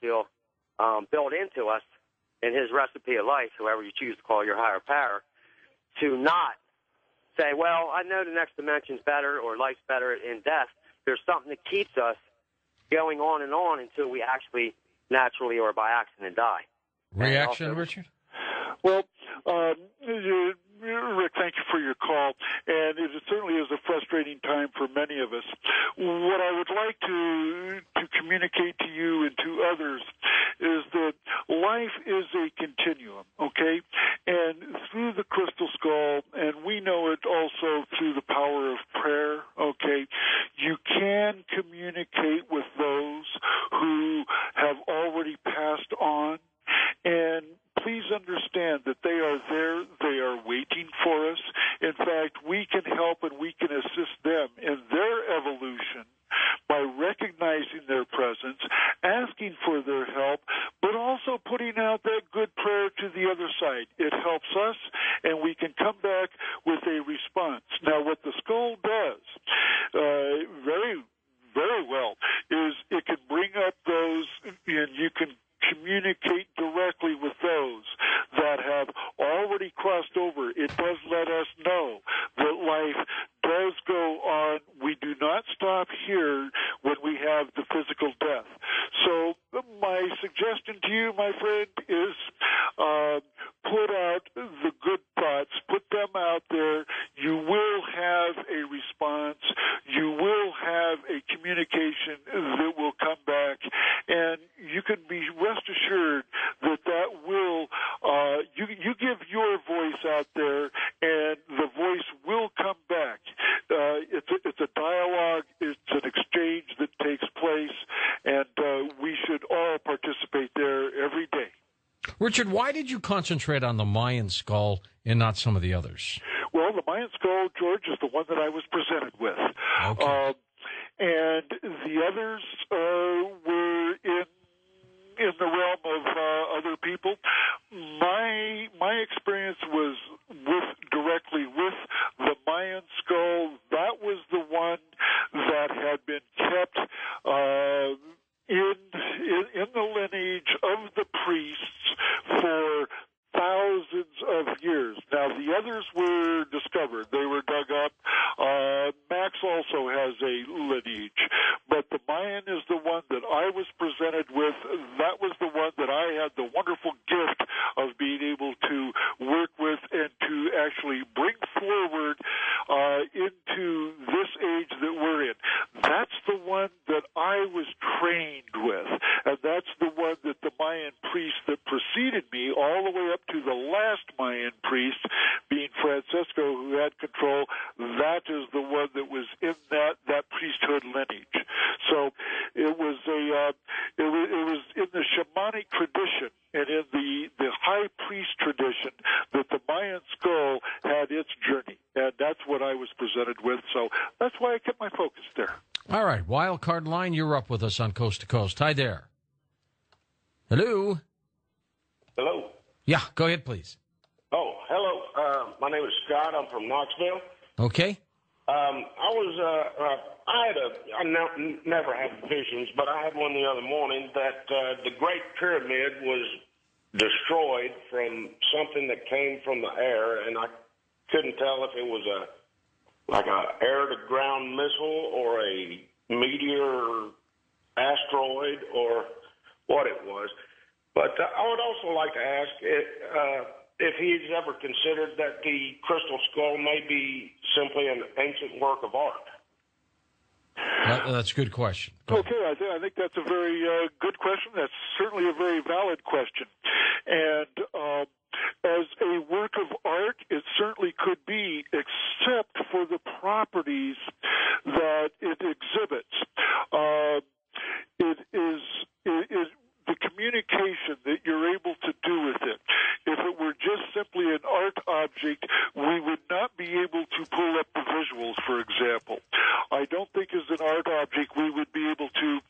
feel, built into us in his recipe of life, whoever you choose to call your higher power, to not say, well, I know the next dimension's better or life's better in death. There's something that keeps us going on and on until we actually naturally or by accident die. Reaction, also, Richard? Well, Rick, thank you for your call, and it certainly is a frustrating time for many of us. What I would like to communicate to you and to others is that life is a continuum, okay? And through the crystal skull, and we know it also through the power of prayer, okay, you can communicate with those who have already passed on. And please understand that they are there, they are waiting for us. In fact, we can help and we can assist them in their evolution by recognizing their presence, asking for their help, but also putting out that good prayer to the other side. It helps us, and we can come back with a response. Now, what the skull does very, very well is it can bring up those, and you can communicate directly with those that have already crossed over. It does let us know that life does go on. We do not stop here when we have the physical death. So my suggestion to you, my friend, is put out the good thoughts, put them out there. You will have a response. You will have a communication that will come back, and you can be rest assured that that will, you give your voice out there, and the voice will come back. It's a dialogue. It's an exchange that takes place, and we should all participate there every day. Richard, why did you concentrate on the Mayan skull and not some of the others? Well, the Mayan skull, George, is the one that I was presented with. Okay. And the others were in the realm of other people. My experience was directly with the Mayan skull. That was the one that had been kept in the lineage of the priests for thousands of years. Now, the others were discovered. They were dug up. Max also has a lineage. But the Mayan is the one that I was presented with. That was the one that I had the wonderful gift of being able to work with and to actually bring forward into this age that we're in. That's the one that I was trained with. And that's the one that the Mayan priest that preceded me all the way up to the last Mayan priest, being Francisco, who had control, that is the one that was in that priesthood lineage. So it was it was in the shamanic tradition and in the high priest tradition that the Mayan skull had its journey, and that's what I was presented with. So that's why I kept my focus there. All right, Wild Card Line, you're up with us on Coast to Coast. Hi there. Hello. Hello. Yeah, go ahead, please. Oh, hello. My name is Scott. I'm from Knoxville. Okay. I never had visions, but I had one the other morning that the Great Pyramid was destroyed from something that came from the air, and I couldn't tell if it was like a air-to-ground missile or a meteor asteroid or what it was. But I would also like to ask if he's ever considered that the crystal skull may be simply an ancient work of art. That's a good question. Okay, I think that's a very good question. That's certainly a very valid question. And as a work of art, it certainly could be, except for the properties that it exhibits. It is the communication that you're able to do with it. If it were just simply an art object, we would not be able to pull up the visuals, for example. I don't think as an art object we would be able to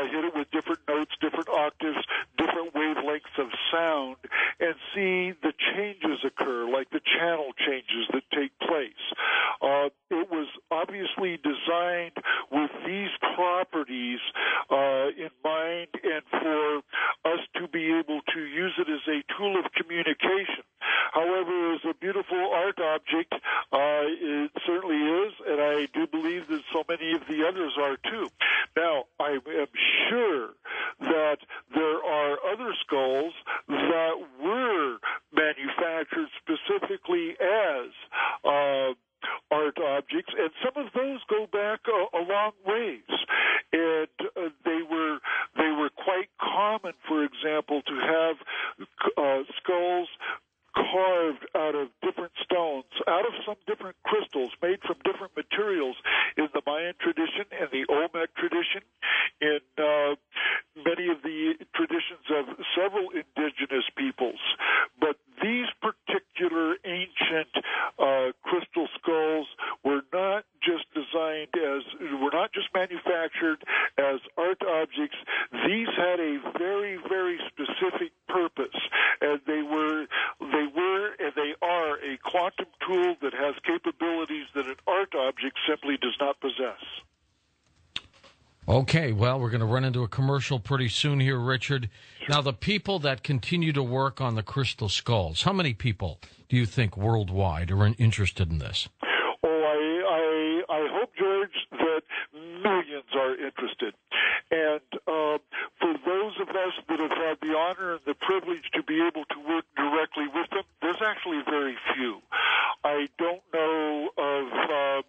hit it with different notes, different octaves, different wavelengths of sound, and see the changes occur, like the channel changes that take place. It was obviously designed with these properties in mind and for for us to be able to use it as a tool of communication. However, as a beautiful art object, it certainly is, and I do believe that so many of the others are too. Now, I am sure that there are other skulls that were manufactured specifically as art objects, and some of those go back a long ways. And they were quite common, for example, to have skulls carved out of different stones, out of some different crystals, made from different materials in the Mayan tradition and the Olmec tradition, in many of the traditions of several indigenous peoples. But these particular ancient crystal skulls were not just manufactured as art objects. These had a very, very specific purpose, and they are a quantum tool that has capabilities that an art object simply does not possess. Okay, well, we're going to run into a commercial pretty soon here, Richard. Now, the people that continue to work on the crystal skulls, how many people do you think worldwide are interested in this? Oh, I hope, George, that millions are interested. And for those of us that have had the honor and the privilege to be able to work directly with them, there's actually very few. I don't know of,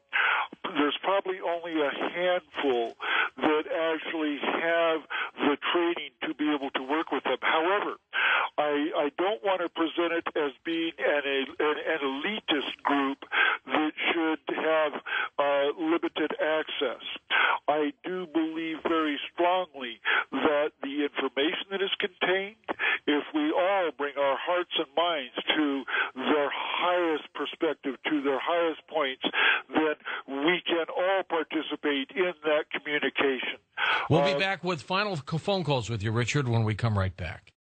there's probably only a handful that actually have the training to be able to work with them. However, I don't want to present it as being an elitist group that should have limited access. I do believe very strongly that the information that is contained, if we all bring our hearts and minds to their highest perspective, to their highest points, then we can all participate in that communication. We'll be back with final phone calls with you, Richard, when we come right back.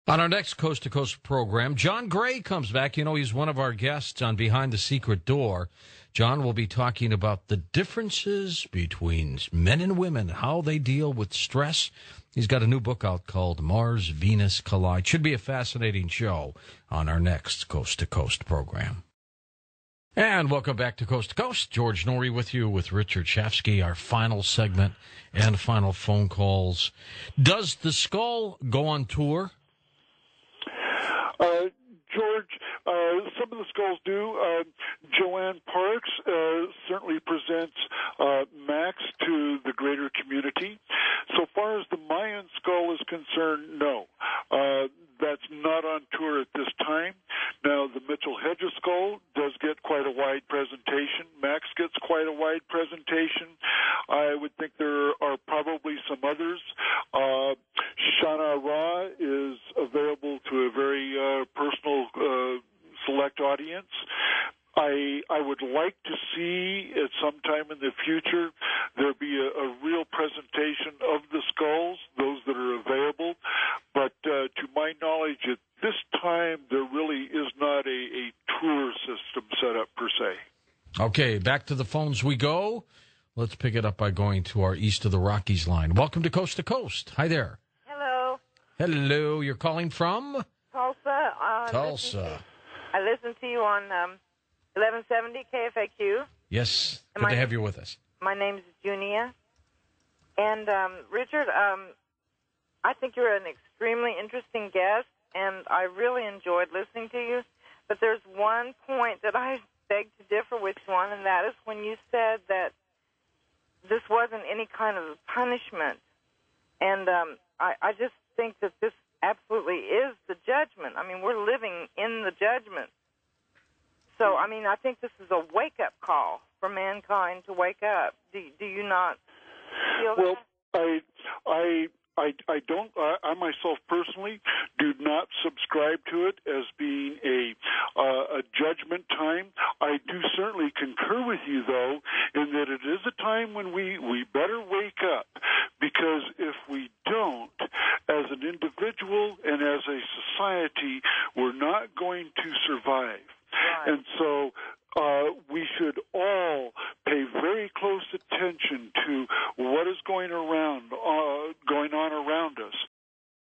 On our next Coast to Coast program, John Gray comes back. You know, he's one of our guests on Behind the Secret Door. John will be talking about the differences between men and women, how they deal with stress. He's got a new book out called Mars, Venus Collide. Should be a fascinating show on our next Coast to Coast program. And welcome back to Coast to Coast. George Norrie with you with Richard Shafsky, our final segment and final phone calls. Does the skull go on tour? George, some of the skulls do. Joanne Parks certainly presents Max to the greater community. So far as the Mayan skull is concerned, no. That's not on tour at this time. Now, the Mitchell Hedges skull does get quite a wide presentation. Max gets quite a wide presentation. I would think there are probably some others. Shana Ra is available to a very personal, select audience. I would like to see at some time in the future there be a real presentation of the skulls, those that are available. But to my knowledge, at this time, there really is not a tour system set up per se. Okay, back to the phones we go. Let's pick it up by going to our East of the Rockies line. Welcome to Coast. Hi there. Hello. Hello. You're calling from? Tulsa. Tulsa. I listen to you on 1170 KFAQ. Yes. Good to have you with us. My name is Junia. And, Richard, I think you're an extremely interesting guest, and I really enjoyed listening to you. But there's one point that I beg to differ with you on, and that is when you said that this wasn't any kind of punishment. And I just think that this absolutely is the judgment. I mean, we're living in the judgment. So, I mean, I think this is a wake-up call for mankind to wake up. Do you not feel that? Well, I don't. I myself personally do not subscribe to it as being a judgment time. I do certainly concur with you, though, in that it is a time when we better wake up, because if we don't, as an individual and as a society, we're not going to survive. Right. And so